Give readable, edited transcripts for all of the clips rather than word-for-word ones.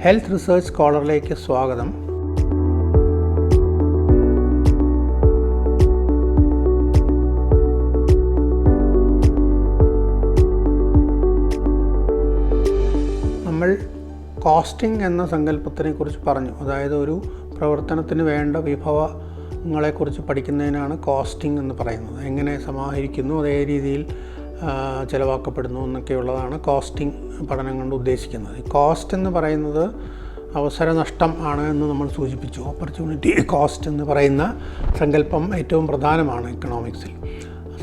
Health research സ്കോളറിലേക്ക് സ്വാഗതം. നമ്മൾ costing എന്ന സങ്കല്പത്തിനെക്കുറിച്ച് പറഞ്ഞു. അതായത് ഒരു പ്രവർത്തനത്തിന് വേണ്ട വിഭവങ്ങളെക്കുറിച്ച് പഠിക്കുന്നതിനാണ് കോസ്റ്റിംഗ് എന്ന് പറയുന്നത്. എങ്ങനെ സമാഹരിക്കുന്നു, അതേ രീതിയിൽ ചിലവാക്കപ്പെടുന്നു എന്നൊക്കെയുള്ളതാണ് കോസ്റ്റിംഗ് പഠനം കൊണ്ട് ഉദ്ദേശിക്കുന്നത്. കോസ്റ്റ് എന്ന് പറയുന്നത് അവസരനഷ്ടം ആണ് എന്ന് നമ്മൾ സൂചിപ്പിച്ചു. ഓപ്പർച്യൂണിറ്റി കോസ്റ്റ് എന്ന് പറയുന്ന സങ്കല്പം ഏറ്റവും പ്രധാനമാണ് എക്കണോമിക്സിൽ,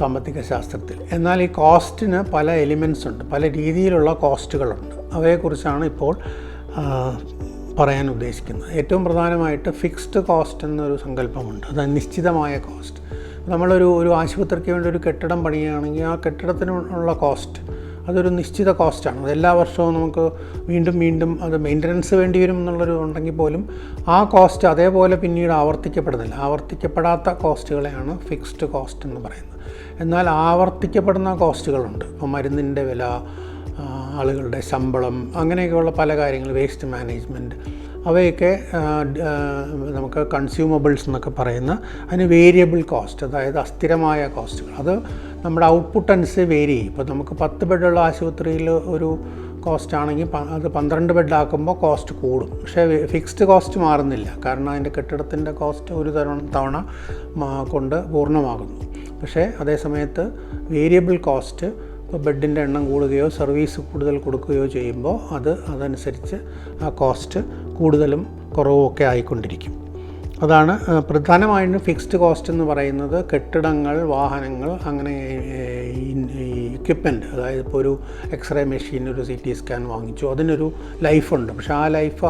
സാമ്പത്തിക ശാസ്ത്രത്തിൽ. എന്നാൽ ഈ കോസ്റ്റിന് പല എലിമെൻറ്റ്സ് ഉണ്ട്, പല രീതിയിലുള്ള കോസ്റ്റുകളുണ്ട്. അവയെക്കുറിച്ചാണ് ഇപ്പോൾ പറയാൻ ഉദ്ദേശിക്കുന്നത്. ഏറ്റവും പ്രധാനമായിട്ട് ഫിക്സ്ഡ് കോസ്റ്റ് എന്നൊരു സങ്കല്പമുണ്ട്. അത് നിശ്ചിതമായ കോസ്റ്റ്. നമ്മളൊരു ആശുപത്രിക്ക് വേണ്ടി ഒരു കെട്ടിടം പണിയുകയാണെങ്കിൽ ആ കെട്ടിടത്തിനുള്ള കോസ്റ്റ് അതൊരു നിശ്ചിത കോസ്റ്റാണ്. അത് എല്ലാ വർഷവും നമുക്ക് വീണ്ടും അത് മെയിൻ്റനൻസ് വേണ്ടി വരും എന്നുള്ളൊരു ഉണ്ടെങ്കിൽ പോലും ആ കോസ്റ്റ് അതേപോലെ പിന്നീട് ആവർത്തിക്കപ്പെടുന്നില്ല. ആവർത്തിക്കപ്പെടാത്ത കോസ്റ്റുകളെയാണ് ഫിക്സ്ഡ് കോസ്റ്റ് എന്ന് പറയുന്നത്. എന്നാൽ ആവർത്തിക്കപ്പെടുന്ന കോസ്റ്റുകളുണ്ട്. ഇപ്പോൾ മരുന്നിൻ്റെ വില, ആളുകളുടെ ശമ്പളം, അങ്ങനെയൊക്കെയുള്ള പല കാര്യങ്ങൾ, വേസ്റ്റ് മാനേജ്മെൻറ്റ്, അവയൊക്കെ നമുക്ക് കൺസ്യൂമബിൾസ് എന്നൊക്കെ പറയുന്ന അതിന് വേരിയബിൾ കോസ്റ്റ്, അതായത് അസ്ഥിരമായ കോസ്റ്റുകൾ. അത് നമ്മുടെ ഔട്ട്പുട്ട് അനുസരിച്ച് വേരി ചെയ്യും. ഇപ്പോൾ നമുക്ക് 10 ബെഡുള്ള ആശുപത്രിയിൽ ഒരു കോസ്റ്റ് ആണെങ്കിൽ അത് 12 ബെഡാക്കുമ്പോൾ കോസ്റ്റ് കൂടും. പക്ഷേ ഫിക്സ്ഡ് കോസ്റ്റ് മാറുന്നില്ല. കാരണം അതിൻ്റെ കെട്ടിടത്തിൻ്റെ കോസ്റ്റ് ഒരു തവണ കൊണ്ട് പൂർണ്ണമാകുന്നു. പക്ഷേ അതേ സമയത്ത് വേരിയബിൾ കോസ്റ്റ്, ഇപ്പോൾ ബെഡിൻ്റെ എണ്ണം കൂടുകയോ സർവീസ് കൂടുതൽ കൊടുക്കുകയോ ചെയ്യുമ്പോൾ അതനുസരിച്ച് ആ കോസ്റ്റ് കൂടുതലും കുറവും ഒക്കെ ആയിക്കൊണ്ടിരിക്കും. അതാണ് പ്രധാനമായിട്ടും ഫിക്സ്ഡ് കോസ്റ്റ് എന്ന് പറയുന്നത്. കെട്ടിടങ്ങൾ, വാഹനങ്ങൾ, അങ്ങനെ എക്യുപ്മെൻറ്റ്, അതായത് ഇപ്പോൾ ഒരു എക്സ്റേ മെഷീൻ, ഒരു CT സ്കാൻ വാങ്ങിച്ചു, അതിനൊരു ലൈഫുണ്ട്. പക്ഷേ ആ ലൈഫ്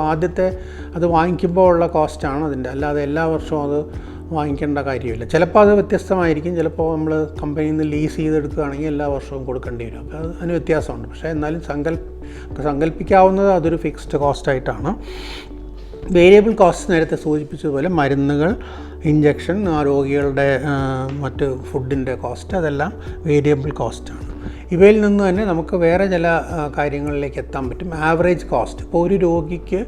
അത് വാങ്ങിക്കുമ്പോൾ ഉള്ള കോസ്റ്റാണ് അതിൻ്റെ, അല്ലാതെ എല്ലാ വർഷവും അത് വാങ്ങിക്കേണ്ട കാര്യമില്ല. ചിലപ്പോൾ അത് വ്യത്യസ്തമായിരിക്കും. ചിലപ്പോൾ നമ്മൾ കമ്പനിയിൽ നിന്ന് ലീസ് ചെയ്തെടുക്കുകയാണെങ്കിൽ എല്ലാ വർഷവും കൊടുക്കേണ്ടി വരും. അപ്പോൾ അതിന് വ്യത്യാസമുണ്ട്. പക്ഷേ എന്നാലും സങ്കല്പിക്കാവുന്നത് അതൊരു ഫിക്സ്ഡ് കോസ്റ്റായിട്ടാണ്. വേരിയബിൾ കോസ്റ്റ് നേരത്തെ സൂചിപ്പിച്ചതുപോലെ മരുന്നുകൾ, ഇഞ്ചക്ഷൻ, രോഗികളുടെ മറ്റ് ഫുഡിൻ്റെ കോസ്റ്റ്, അതെല്ലാം വേരിയബിൾ കോസ്റ്റാണ്. ഇവയിൽ നിന്ന് തന്നെ നമുക്ക് വേറെ ചില കാര്യങ്ങളിലേക്ക് എത്താൻ പറ്റും. Average cost. ഇപ്പോൾ ഒരു രോഗിക്ക്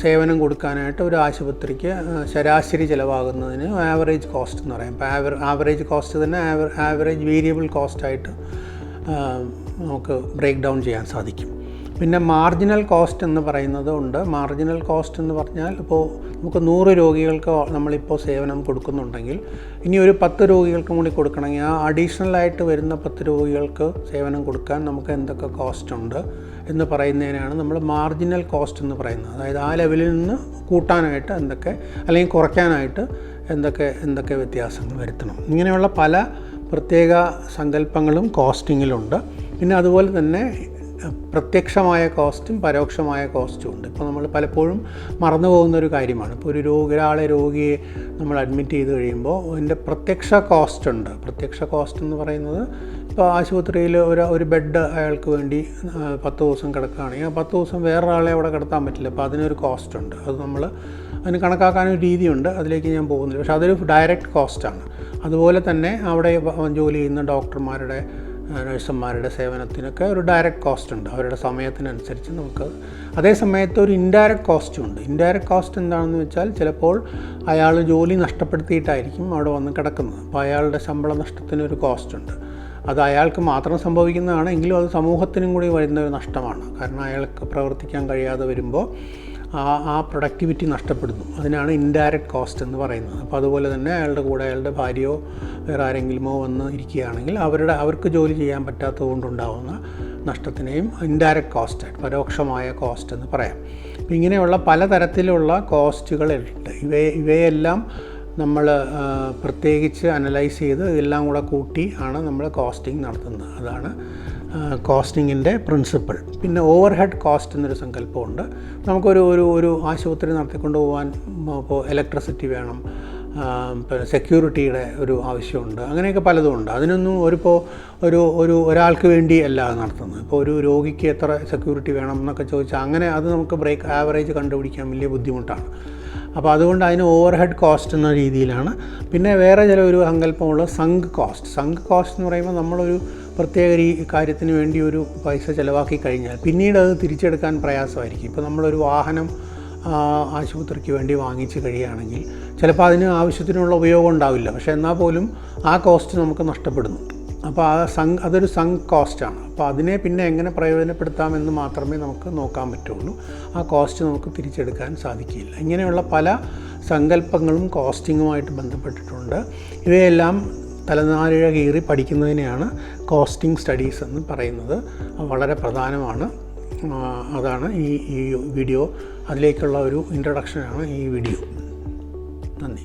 സേവനം കൊടുക്കാനായിട്ട് ഒരു ആശുപത്രിക്ക് ശരാശരി ചിലവാകുന്നതിന് ആവറേജ് കോസ്റ്റ് എന്ന് പറയും. അപ്പോൾ ആവറേജ് കോസ്റ്റ് തന്നെ ആവറേജ് വേരിയബിൾ കോസ്റ്റായിട്ട് നമുക്ക് ബ്രേക്ക് ഡൗൺ ചെയ്യാൻ സാധിക്കും. പിന്നെ മാർജിനൽ കോസ്റ്റ് എന്ന് പറയുന്നത് ഉണ്ട്. മാർജിനൽ കോസ്റ്റ് എന്ന് പറഞ്ഞാൽ ഇപ്പോൾ നമുക്ക് 100 രോഗികൾക്ക് നമ്മളിപ്പോൾ സേവനം കൊടുക്കുന്നുണ്ടെങ്കിൽ ഇനി ഒരു 10 രോഗികൾക്കും കൂടി കൊടുക്കണമെങ്കിൽ ആ അഡീഷണലായിട്ട് വരുന്ന 10 രോഗികൾക്ക് സേവനം കൊടുക്കാൻ നമുക്ക് എന്തൊക്കെ കോസ്റ്റ് ഉണ്ട് എന്ന് പറയുന്നതിനാണ് നമ്മൾ മാർജിനൽ കോസ്റ്റ് എന്ന് പറയുന്നത്. അതായത് ആ ലെവലിൽ നിന്ന് കൂട്ടാനായിട്ട് എന്തൊക്കെ, അല്ലെങ്കിൽ കുറയ്ക്കാനായിട്ട് എന്തൊക്കെ വ്യത്യാസങ്ങൾ വരുത്തണം. ഇങ്ങനെയുള്ള പല പ്രത്യേക സങ്കല്പങ്ങളും കോസ്റ്റിങ്ങിലുണ്ട്. പിന്നെ അതുപോലെ തന്നെ പ്രത്യക്ഷമായ കോസ്റ്റും പരോക്ഷമായ കോസ്റ്റും ഉണ്ട്. ഇപ്പോൾ നമ്മൾ പലപ്പോഴും മറന്നു പോകുന്നൊരു കാര്യമാണ്. ഇപ്പോൾ രോഗിയെ നമ്മൾ അഡ്മിറ്റ് ചെയ്ത് കഴിയുമ്പോൾ അതിൻ്റെ പ്രത്യക്ഷ കോസ്റ്റ് ഉണ്ട്. പ്രത്യക്ഷ കോസ്റ്റ് എന്ന് പറയുന്നത്, ഇപ്പോൾ ആശുപത്രിയിൽ ഒരു ബെഡ് അയാൾക്ക് വേണ്ടി 10 ദിവസം കിടക്കുകയാണെങ്കിൽ ആ 10 ദിവസം വേറൊരാളെ അവിടെ കിടത്താൻ പറ്റില്ല. അപ്പോൾ അതിനൊരു കോസ്റ്റ് ഉണ്ട്. അതിന് കണക്കാക്കാനൊരു രീതിയുണ്ട്, അതിലേക്ക് ഞാൻ പോകുന്നില്ല. പക്ഷേ അതൊരു ഡയറക്റ്റ് കോസ്റ്റാണ്. അതുപോലെ തന്നെ അവിടെ ജോലി ചെയ്യുന്ന ഡോക്ടർമാരുടെ, നഴ്സുമാരുടെ സേവനത്തിനൊക്കെ ഒരു ഡയറക്റ്റ് കോസ്റ്റ് ഉണ്ട്, അവരുടെ സമയത്തിനനുസരിച്ച് നമുക്ക്. അതേ സമയത്ത് ഒരു ഇൻഡയറക്റ്റ് കോസ്റ്റും ഉണ്ട്. ഇൻഡയറക്റ്റ് കോസ്റ്റ് എന്താണെന്ന് വെച്ചാൽ, ചിലപ്പോൾ അയാൾ ജോലി നഷ്ടപ്പെടുത്തിയിട്ടായിരിക്കും അവിടെ വന്ന് കിടക്കുന്നത്. അപ്പോൾ അയാളുടെ ശമ്പള നഷ്ടത്തിനൊരു കോസ്റ്റ് ഉണ്ട്. അത് അയാൾക്ക് മാത്രം സംഭവിക്കുന്നതാണ്, എങ്കിലും അത് സമൂഹത്തിനും കൂടി വരുന്ന ഒരു നഷ്ടമാണ്. കാരണം അയാൾക്ക് പ്രവർത്തിക്കാൻ കഴിയാതെ വരുമ്പോൾ ആ പ്രൊഡക്ടിവിറ്റി നഷ്ടപ്പെടുന്നു. അതിനാണ് ഇൻഡയറക്റ്റ് കോസ്റ്റ് എന്ന് പറയുന്നത്. അപ്പോൾ അതുപോലെ തന്നെ അയാളുടെ കൂടെ അയാളുടെ ഭാര്യയോ വേറെ ആരെങ്കിലുമോ വന്ന് ഇരിക്കുകയാണെങ്കിൽ അവർക്ക് ജോലി ചെയ്യാൻ പറ്റാത്തത് കൊണ്ടുണ്ടാകുന്ന നഷ്ടത്തിനെയും ഇൻഡയറക്റ്റ് കോസ്റ്റായിട്ട്, പരോക്ഷമായ കോസ്റ്റ് എന്ന് പറയാം. അപ്പോൾ ഇങ്ങനെയുള്ള പലതരത്തിലുള്ള കോസ്റ്റുകളുണ്ട്. ഇവയെല്ലാം നമ്മൾ പ്രത്യേകിച്ച് അനലൈസ് ചെയ്ത് ഇതെല്ലാം കൂടെ കൂട്ടി ആണ് നമ്മൾ കോസ്റ്റിംഗ് നടത്തുന്നത്. അതാണ് കോസ്റ്റിങ്ങിൻ്റെ പ്രിൻസിപ്പിൾ. പിന്നെ ഓവർ ഹെഡ് കോസ്റ്റ് എന്നൊരു സങ്കല്പമുണ്ട്. നമുക്കൊരു ആശുപത്രി നടത്തിക്കൊണ്ട് പോകാൻ ഇപ്പോൾ ഇലക്ട്രിസിറ്റി വേണം, പിന്നെ സെക്യൂരിറ്റിയുടെ ഒരു ആവശ്യമുണ്ട്, അങ്ങനെയൊക്കെ പലതുമുണ്ട്. അതിനൊന്നും ഒരാൾക്ക് വേണ്ടി അല്ല നടത്തുന്നത്. ഇപ്പോൾ ഒരു രോഗിക്ക് എത്ര സെക്യൂരിറ്റി വേണം എന്നൊക്കെ ചോദിച്ചാൽ അത് നമുക്ക് ആവറേജ് കണ്ടുപിടിക്കാൻ വലിയ ബുദ്ധിമുട്ടാണ്. അപ്പോൾ അതുകൊണ്ട് അതിന് ഓവർ ഹെഡ് കോസ്റ്റ് എന്ന രീതിയിലാണ്. പിന്നെ വേറെ ഒരു സങ്കല്പമുള്ള സങ്ക് കോസ്റ്റ് എന്ന് പറയുമ്പോൾ നമ്മളൊരു പ്രത്യേക കാര്യത്തിന് വേണ്ടി ഒരു പൈസ ചിലവാക്കി കഴിഞ്ഞാൽ പിന്നീട് അത് തിരിച്ചെടുക്കാൻ പ്രയാസമായിരിക്കും. ഇപ്പോൾ നമ്മളൊരു വാഹനം ആശുപത്രിക്ക് വേണ്ടി വാങ്ങിച്ച് കഴിയുകയാണെങ്കിൽ ചിലപ്പോൾ അതിന് ആവശ്യത്തിനുള്ള ഉപയോഗം ഉണ്ടാവില്ല, പക്ഷേ എന്നാൽ പോലും ആ കോസ്റ്റ് നമുക്ക് നഷ്ടപ്പെടുന്നു. അപ്പോൾ അതൊരു സങ്ക് കോസ്റ്റാണ്. അപ്പോൾ അതിനെ പിന്നെ എങ്ങനെ പ്രയോജനപ്പെടുത്താമെന്ന് മാത്രമേ നമുക്ക് നോക്കാൻ പറ്റുള്ളൂ. ആ കോസ്റ്റ് നമുക്ക് തിരിച്ചെടുക്കാൻ സാധിക്കില്ല. ഇങ്ങനെയുള്ള പല സങ്കല്പങ്ങളും കോസ്റ്റിങ്ങുമായിട്ട് ബന്ധപ്പെട്ടിട്ടുണ്ട്. ഇവയെല്ലാം തലനാരിഴ കീറി പഠിക്കുന്നതിനെയാണ് കോസ്റ്റിംഗ് സ്റ്റഡീസ് എന്ന് പറയുന്നത്. വളരെ പ്രധാനമാണ്. അതാണ് ഈ വീഡിയോ, അതിലേക്കുള്ള ഒരു ഇൻട്രൊഡക്ഷനാണ് ഈ വീഡിയോ. നന്ദി.